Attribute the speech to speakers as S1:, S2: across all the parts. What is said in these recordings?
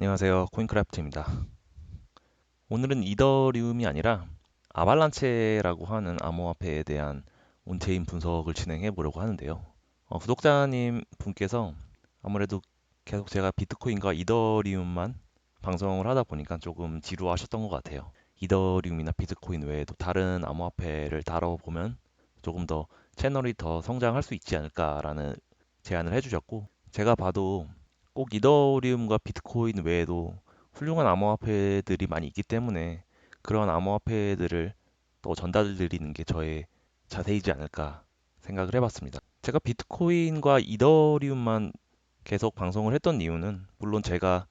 S1: 안녕하세요. 코인크래프트입니다. 오늘은 이더리움이 아니라 아발란체라고 하는 암호화폐에 대한 온체인 분석을 진행해 보려고 하는데요. 구독자님 분께서 아무래도 계속 제가 비트코인과 이더리움만 방송을 하다 보니까 조금 지루하셨던 것 같아요. 이더리움이나 비트코인 외에도 다른 암호화폐를 다뤄보면 조금 더 채널이 더 성장할 수 있지 않을까라는 제안을 해주셨고, 제가 봐도 꼭 이더리움과 비트코인 외에도 훌륭한 암호화폐들이 많이 있기 때문에 그런 암호화폐들을 또 전달드리는 게 저의 자세이지 않을까 생각을 해봤습니다. 제가 비트코인과 이더리움만 계속 방송을 했던 이유는 물론 제가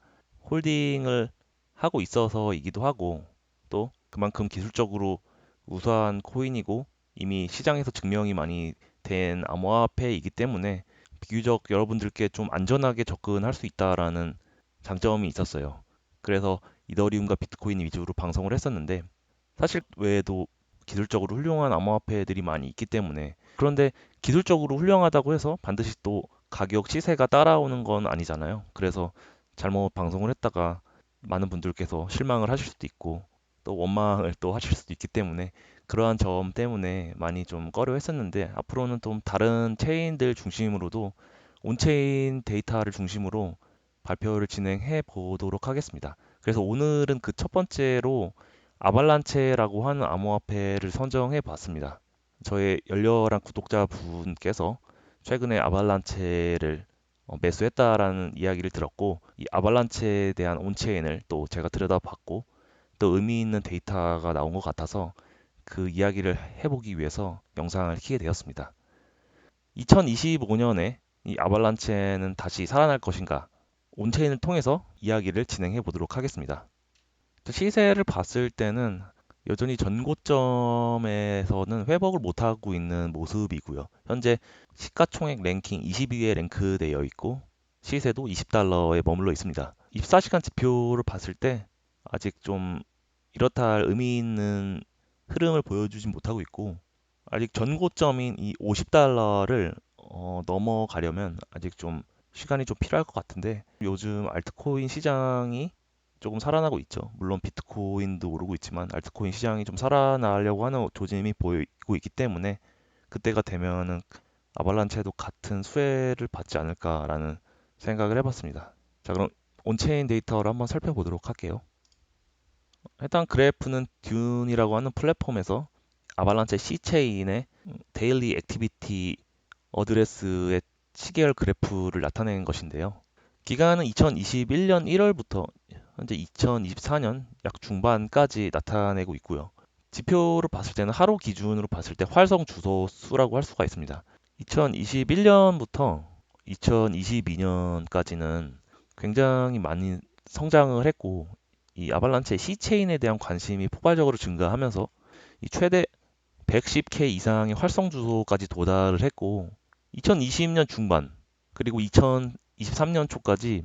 S1: 홀딩을 하고 있어서이기도 하고, 또 그만큼 기술적으로 우수한 코인이고 이미 시장에서 증명이 많이 된 암호화폐이기 때문에 비교적 여러분들께 좀 안전하게 접근할 수 있다라는 장점이 있었어요. 그래서 이더리움과 비트코인 위주로 방송을 했었는데, 사실 외에도 기술적으로 훌륭한 암호화폐들이 많이 있기 때문에, 그런데 기술적으로 훌륭하다고 해서 반드시 또 가격 시세가 따라오는 건 아니잖아요. 그래서 잘못 방송을 했다가 많은 분들께서 실망을 하실 수도 있고 또 원망을 또 하실 수도 있기 때문에, 그러한 점 때문에 많이 좀 꺼려 했었는데, 앞으로는 좀 다른 체인들 중심으로도 온체인 데이터를 중심으로 발표를 진행해 보도록 하겠습니다. 그래서 오늘은 그 첫 번째로 아발란체라고 하는 암호화폐를 선정해 봤습니다. 저의 열렬한 구독자분께서 최근에 아발란체를 매수했다라는 이야기를 들었고, 이 아발란체에 대한 온체인을 또 제가 들여다봤고 또 의미 있는 데이터가 나온 것 같아서 그 이야기를 해보기 위해서 영상을 켜게 되었습니다. 2025년에 이 아발란체는 다시 살아날 것인가? 온체인을 통해서 이야기를 진행해 보도록 하겠습니다. 시세를 봤을 때는 여전히 전고점에서는 회복을 못하고 있는 모습이고요. 현재 시가총액 랭킹 20위에 랭크되어 있고 시세도 20달러에 머물러 있습니다. 24시간 지표를 봤을 때 아직 좀 이렇다 할 의미 있는 흐름을 보여주지 못하고 있고, 아직 전고점인 이 50달러를 넘어가려면 아직 좀 시간이 좀 필요할 것 같은데, 요즘 알트코인 시장이 조금 살아나고 있죠. 물론 비트코인도 오르고 있지만 알트코인 시장이 좀 살아나려고 하는 조짐이 보이고 있기 때문에 그때가 되면은 아발란체도 같은 수혜를 받지 않을까라는 생각을 해봤습니다. 자, 그럼 온체인 데이터를 한번 살펴보도록 할게요. 해당 그래프는 듄이라고 하는 플랫폼에서 아발란체 C체인의 데일리 액티비티 어드레스의 시계열 그래프를 나타낸 것인데요. 기간은 2021년 1월부터 현재 2024년 약 중반까지 나타내고 있고요. 지표를 봤을 때는 하루 기준으로 봤을 때 활성 주소 수라고 할 수가 있습니다. 2021년부터 2022년까지는 굉장히 많이 성장을 했고, 이 아발란체 C체인에 대한 관심이 폭발적으로 증가하면서 이 최대 110K 이상의 활성 주소까지 도달을 했고, 2020년 중반 그리고 2023년 초까지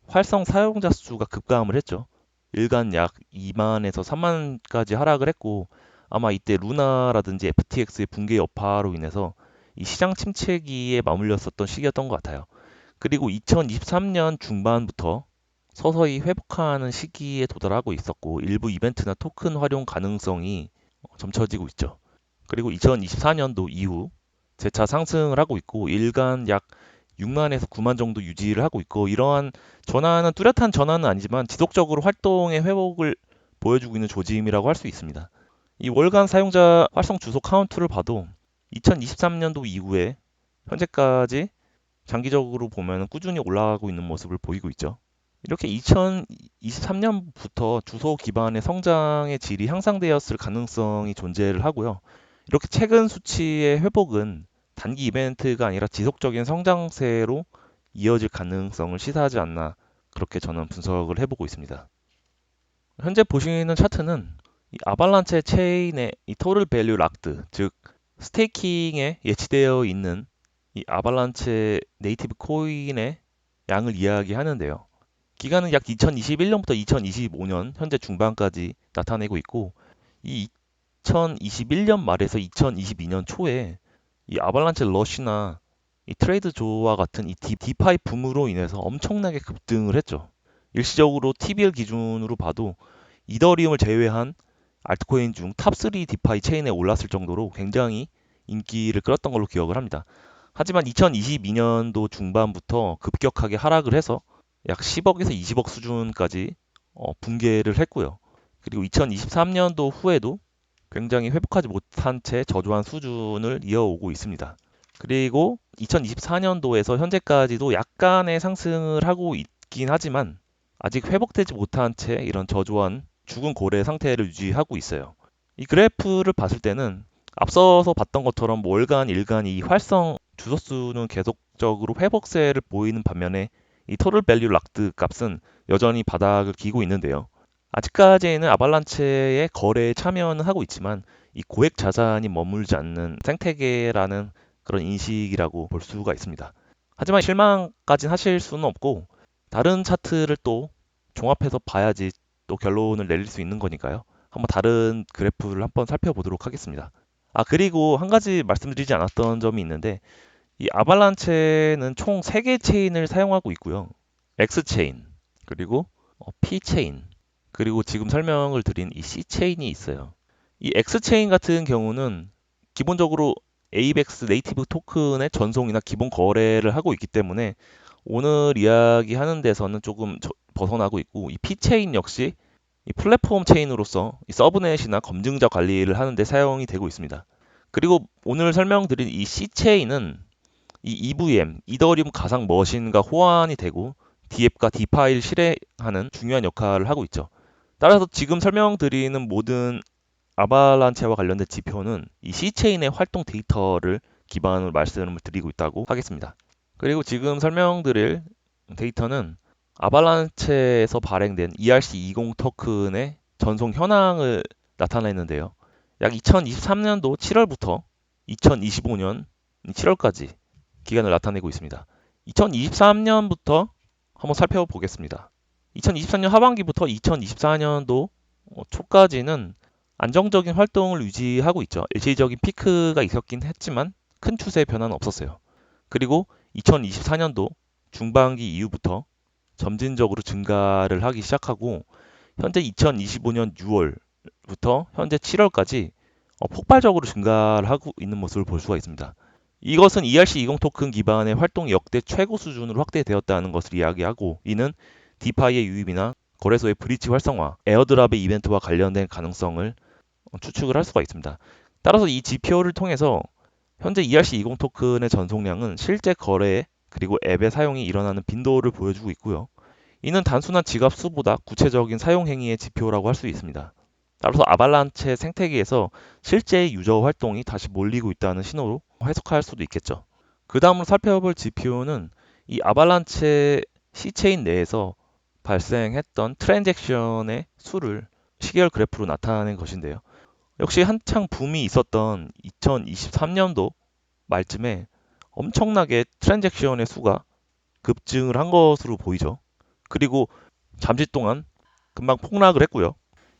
S1: 활성 사용자 수가 급감을 했죠. 일간 약 2만에서 3만까지 하락을 했고, 아마 이때 루나라든지 FTX의 붕괴 여파로 인해서 이 시장 침체기에 맞물렸었던 시기였던 것 같아요. 그리고 2023년 중반부터 서서히 회복하는 시기에 도달하고 있었고, 일부 이벤트나 토큰 활용 가능성이 점쳐지고 있죠. 그리고 2024년도 이후 재차 상승을 하고 있고, 일간 약 6만에서 9만 정도 유지를 하고 있고, 이러한 전환은 뚜렷한 전환은 아니지만 지속적으로 활동의 회복을 보여주고 있는 조짐이라고 할 수 있습니다. 이 월간 사용자 활성 주소 카운트를 봐도 2023년도 이후에 현재까지 장기적으로 보면 꾸준히 올라가고 있는 모습을 보이고 있죠. 이렇게 2023년부터 주소 기반의 성장의 질이 향상되었을 가능성이 존재를 하고요. 이렇게 최근 수치의 회복은 단기 이벤트가 아니라 지속적인 성장세로 이어질 가능성을 시사하지 않나, 그렇게 저는 분석을 해보고 있습니다. 현재 보시는 차트는 이 아발란체 체인의 이 토tal value locked, 즉 스테이킹에 예치되어 있는 이 아발란체 네이티브 코인의 양을 이야기하는데요. 기간은 약 2021년부터 2025년 현재 중반까지 나타내고 있고, 이 2021년 말에서 2022년 초에 이 아발란체 러시나 이 트레이드 조와 같은 이 디파이 붐으로 인해서 엄청나게 급등을 했죠. 일시적으로 TBL 기준으로 봐도 이더리움을 제외한 알트코인 중 탑3 디파이 체인에 올랐을 정도로 굉장히 인기를 끌었던 걸로 기억을 합니다. 하지만 2022년도 중반부터 급격하게 하락을 해서 약 10억에서 20억 수준까지 붕괴를 했고요. 그리고 2023년도 후에도 굉장히 회복하지 못한 채 저조한 수준을 이어오고 있습니다. 그리고 2024년도에서 현재까지도 약간의 상승을 하고 있긴 하지만 아직 회복되지 못한 채 이런 저조한 죽은 고래 상태를 유지하고 있어요. 이 그래프를 봤을 때는 앞서서 봤던 것처럼 월간, 일간 이 활성 주소수는 계속적으로 회복세를 보이는 반면에 이 토tal value locked 값은 여전히 바닥을 기고 있는데요. 아직까지는 아발란체의 거래에 참여는 하고 있지만 이 고액 자산이 머물지 않는 생태계라는 그런 인식이라고 볼 수가 있습니다. 하지만 실망까지는 하실 수는 없고 다른 차트를 또 종합해서 봐야지 또 결론을 내릴 수 있는 거니까요. 한번 다른 그래프를 한번 살펴보도록 하겠습니다. 그리고 한 가지 말씀드리지 않았던 점이 있는데 이 아발란체는 총 3개 체인을 사용하고 있고요. X체인, 그리고 P체인, 그리고 지금 설명을 드린 이 C체인이 있어요. 이 X체인 같은 경우는 기본적으로 ABEX 네이티브 토큰의 전송이나 기본 거래를 하고 있기 때문에 오늘 이야기하는 데서는 조금 벗어나고 있고 이 P체인 역시 이 플랫폼 체인으로서 이 서브넷이나 검증자 관리를 하는데 사용이 되고 있습니다. 그리고 오늘 설명드린 이 C체인은 이 EVM, 이더리움 가상 머신과 호환이 되고 디앱과 디파이를 실행하는 중요한 역할을 하고 있죠. 따라서 지금 설명드리는 모든 아발란체와 관련된 지표는 이 C체인의 활동 데이터를 기반으로 말씀을 드리고 있다고 하겠습니다. 그리고 지금 설명드릴 데이터는 아발란체에서 발행된 ERC20 토큰의 전송 현황을 나타내는데요. 약 2023년도 7월부터 2025년 7월까지 기간을 나타내고 있습니다. 2023년부터 한번 살펴보겠습니다. 2023년 하반기부터 2024년도 초까지는 안정적인 활동을 유지하고 있죠. 일시적인 피크가 있었긴 했지만 큰 추세 변화는 없었어요. 그리고 2024년도 중반기 이후부터 점진적으로 증가를 하기 시작하고 현재 2025년 6월부터 현재 7월까지 폭발적으로 증가를 하고 있는 모습을 볼 수가 있습니다. 이것은 ERC20 토큰 기반의 활동이 역대 최고 수준으로 확대되었다는 것을 이야기하고 이는 디파이의 유입이나 거래소의 브리치 활성화, 에어드랍의 이벤트와 관련된 가능성을 추측을 할 수가 있습니다. 따라서 이 지표를 통해서 현재 ERC20 토큰의 전송량은 실제 거래 그리고 앱의 사용이 일어나는 빈도를 보여주고 있고요. 이는 단순한 지갑 수보다 구체적인 사용 행위의 지표라고 할 수 있습니다. 따라서 아발란체 생태계에서 실제 유저 활동이 다시 몰리고 있다는 신호로 해석할 수도 있겠죠. 그 다음으로 살펴볼 지표는 이 아발란체 C체인 내에서 발생했던 트랜잭션의 수를 시계열 그래프로 나타낸 것인데요. 역시 한창 붐이 있었던 2023년도 말쯤에 엄청나게 트랜잭션의 수가 급증을 한 것으로 보이죠. 그리고 잠시 동안 금방 폭락을 했고요.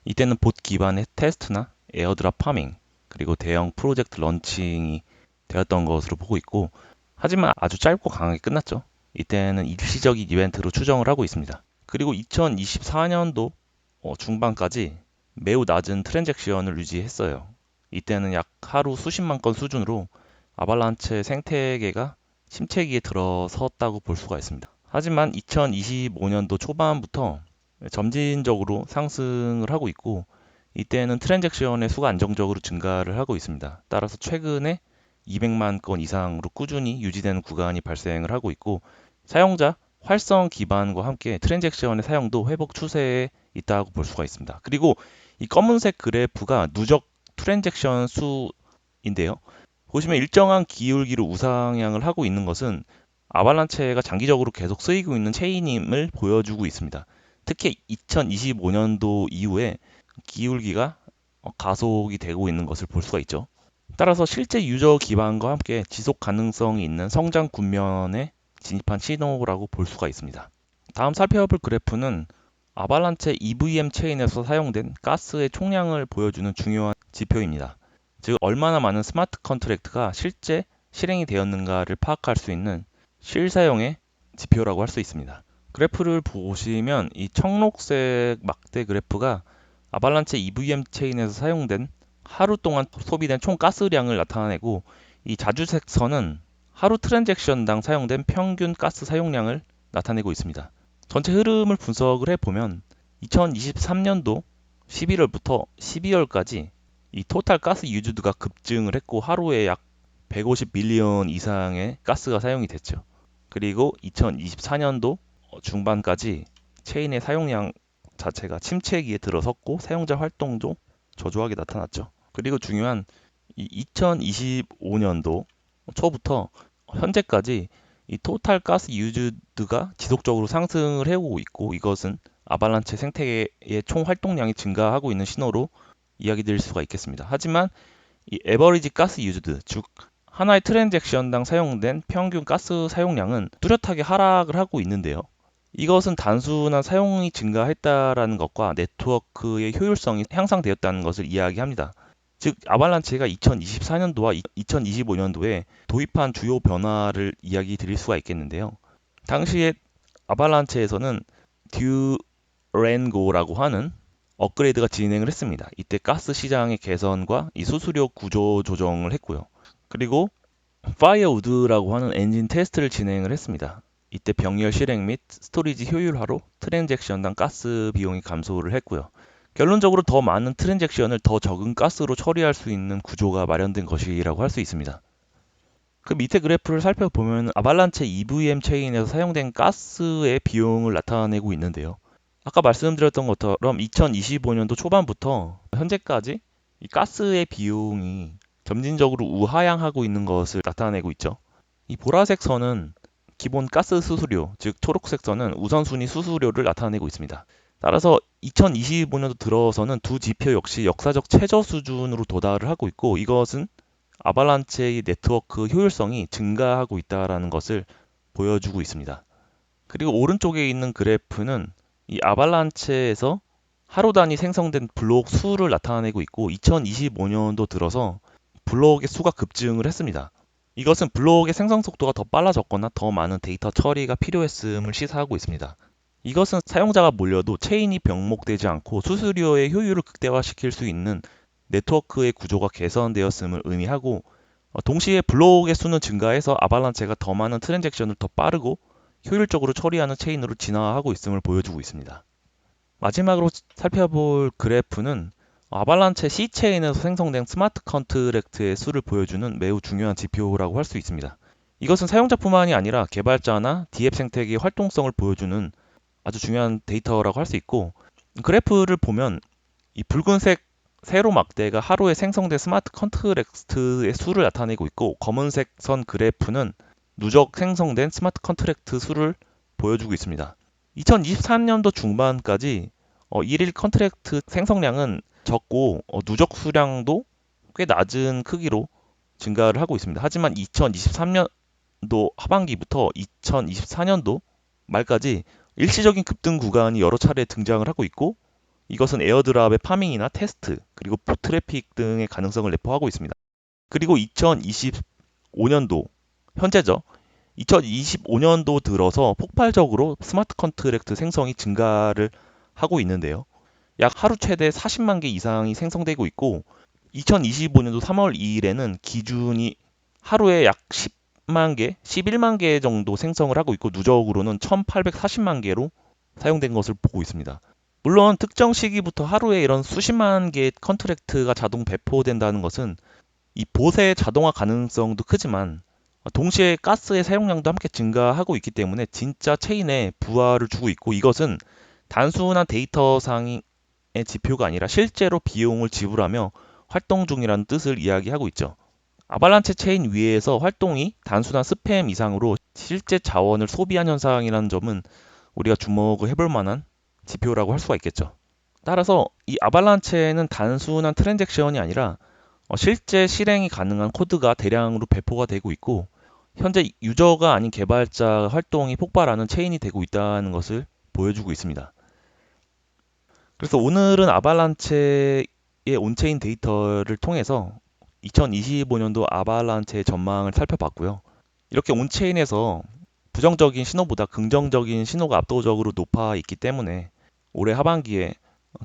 S1: 이때는 봇 기반의 테스트나 에어드랍 파밍, 그리고 대형 프로젝트 런칭이 되었던 것으로 보고 있고, 하지만 아주 짧고 강하게 끝났죠. 이때는 일시적인 이벤트로 추정을 하고 있습니다. 그리고 2024년도 중반까지 매우 낮은 트랜잭션을 유지했어요. 이때는 약 하루 수십만 건 수준으로 아발란체 생태계가 침체기에 들어섰다고 볼 수가 있습니다. 하지만 2025년도 초반부터 점진적으로 상승을 하고 있고 이때는 트랜잭션의 수가 안정적으로 증가를 하고 있습니다. 따라서 최근에 200만 건 이상으로 꾸준히 유지되는 구간이 발생을 하고 있고 사용자 활성 기반과 함께 트랜잭션의 사용도 회복 추세에 있다고 볼 수가 있습니다. 그리고 이 검은색 그래프가 누적 트랜잭션 수인데요. 보시면 일정한 기울기로 우상향을 하고 있는 것은 아발란체가 장기적으로 계속 쓰이고 있는 체인임을 보여주고 있습니다. 특히 2025년도 이후에 기울기가 가속이 되고 있는 것을 볼 수가 있죠. 따라서 실제 유저 기반과 함께 지속 가능성이 있는 성장 국면에 진입한 신호라고 볼 수가 있습니다. 다음 살펴볼 그래프는 아발란체 EVM 체인에서 사용된 가스의 총량을 보여주는 중요한 지표입니다. 즉 얼마나 많은 스마트 컨트랙트가 실제 실행이 되었는가를 파악할 수 있는 실사용의 지표라고 할 수 있습니다. 그래프를 보시면 이 청록색 막대 그래프가 아발란체 EVM 체인에서 사용된 하루 동안 소비된 총 가스량을 나타내고, 이 자주색 선은 하루 트랜잭션당 사용된 평균 가스 사용량을 나타내고 있습니다. 전체 흐름을 분석을 해보면 2023년도 11월부터 12월까지 이 토탈 가스 유즈드가 급증을 했고 하루에 약 150 밀리언 이상의 가스가 사용이 됐죠. 그리고 2024년도 중반까지 체인의 사용량 자체가 침체기에 들어섰고 사용자 활동도 저조하게 나타났죠. 그리고 중요한 이 2025년도 초부터 현재까지 이 토탈 가스 유즈드가 지속적으로 상승을 해오고 있고, 이것은 아발란체 생태계의 총 활동량이 증가하고 있는 신호로 이야기드릴 수가 있겠습니다. 하지만 이 에버리지 가스 유즈드, 즉 하나의 트랜잭션당 사용된 평균 가스 사용량은 뚜렷하게 하락을 하고 있는데요. 이것은 단순한 사용이 증가했다라는 것과 네트워크의 효율성이 향상되었다는 것을 이야기합니다. 즉, 아발란체가 2024년도와 2025년도에 도입한 주요 변화를 이야기 드릴 수가 있겠는데요. 당시에 아발란체에서는 듀랭고라고 하는 업그레이드가 진행을 했습니다. 이때 가스 시장의 개선과 이 수수료 구조 조정을 했고요. 그리고 파이어우드라고 하는 엔진 테스트를 진행을 했습니다. 이때 병렬 실행 및 스토리지 효율화로 트랜잭션당 가스 비용이 감소를 했고요. 결론적으로 더 많은 트랜잭션을 더 적은 가스로 처리할 수 있는 구조가 마련된 것이라고 할 수 있습니다. 그 밑에 그래프를 살펴보면 아발란체 EVM 체인에서 사용된 가스의 비용을 나타내고 있는데요. 아까 말씀드렸던 것처럼 2025년도 초반부터 현재까지 이 가스의 비용이 점진적으로 우하향하고 있는 것을 나타내고 있죠. 이 보라색 선은 기본 가스 수수료, 즉 초록색 선은 우선순위 수수료를 나타내고 있습니다. 따라서 2025년도 들어서는 두 지표 역시 역사적 최저 수준으로 도달을 하고 있고, 이것은 아발란체의 네트워크 효율성이 증가하고 있다는 것을 보여주고 있습니다. 그리고 오른쪽에 있는 그래프는 이 아발란체에서 하루 단위 생성된 블록 수를 나타내고 있고, 2025년도 들어서 블록의 수가 급증을 했습니다. 이것은 블록의 생성 속도가 더 빨라졌거나 더 많은 데이터 처리가 필요했음을 시사하고 있습니다. 이것은 사용자가 몰려도 체인이 병목되지 않고 수수료의 효율을 극대화시킬 수 있는 네트워크의 구조가 개선되었음을 의미하고, 동시에 블록의 수는 증가해서 아발란체가 더 많은 트랜잭션을 더 빠르고 효율적으로 처리하는 체인으로 진화하고 있음을 보여주고 있습니다. 마지막으로 살펴볼 그래프는 아발란체 C체인에서 생성된 스마트 컨트랙트의 수를 보여주는 매우 중요한 지표라고 할 수 있습니다. 이것은 사용자뿐만이 아니라 개발자나 D앱 생태계의 활동성을 보여주는 아주 중요한 데이터라고 할 수 있고, 그래프를 보면 이 붉은색 세로 막대가 하루에 생성된 스마트 컨트랙트의 수를 나타내고 있고, 검은색 선 그래프는 누적 생성된 스마트 컨트랙트 수를 보여주고 있습니다. 2023년도 중반까지 일일 컨트랙트 생성량은 적고 누적 수량도 꽤 낮은 크기로 증가를 하고 있습니다. 하지만 2023년도 하반기부터 2024년도 말까지 일시적인 급등 구간이 여러 차례 등장을 하고 있고, 이것은 에어드랍의 파밍이나 테스트, 그리고 부트래픽 등의 가능성을 내포하고 있습니다. 그리고 2025년도, 현재죠. 2025년도 들어서 폭발적으로 스마트 컨트랙트 생성이 증가를 하고 있는데요. 약 하루 최대 40만 개 이상이 생성되고 있고, 2025년도 3월 2일에는 기준이 하루에 약 10만 개, 11만 개 정도 생성을 하고 있고, 누적으로는 1840만 개로 사용된 것을 보고 있습니다. 물론 특정 시기부터 하루에 이런 수십만 개의 컨트랙트가 자동 배포된다는 것은 이 보세 자동화 가능성도 크지만, 동시에 가스의 사용량도 함께 증가하고 있기 때문에 진짜 체인에 부하를 주고 있고, 이것은 단순한 데이터상의 지표가 아니라 실제로 비용을 지불하며 활동 중이라는 뜻을 이야기하고 있죠. 아발란체 체인 위에서 활동이 단순한 스팸 이상으로 실제 자원을 소비한 현상이라는 점은 우리가 주목을 해볼 만한 지표라고 할 수가 있겠죠. 따라서 이 아발란체는 단순한 트랜잭션이 아니라 실제 실행이 가능한 코드가 대량으로 배포가 되고 있고, 현재 유저가 아닌 개발자 활동이 폭발하는 체인이 되고 있다는 것을 보여주고 있습니다. 그래서 오늘은 아발란체의 온체인 데이터를 통해서 2025년도 아발란체의 전망을 살펴봤고요. 이렇게 온체인에서 부정적인 신호보다 긍정적인 신호가 압도적으로 높아 있기 때문에 올해 하반기에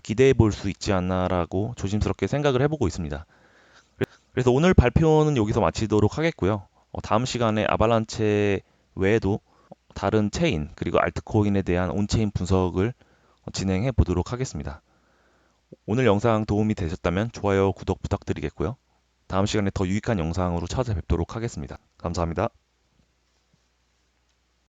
S1: 기대해 볼 수 있지 않나라고 조심스럽게 생각을 해보고 있습니다. 그래서 오늘 발표는 여기서 마치도록 하겠고요. 다음 시간에 아발란체 외에도 다른 체인 그리고 알트코인에 대한 온체인 분석을 진행해 보도록 하겠습니다. 오늘 영상 도움이 되셨다면 좋아요, 구독 부탁드리겠고요. 다음 시간에 더 유익한 영상으로 찾아뵙도록 하겠습니다. 감사합니다.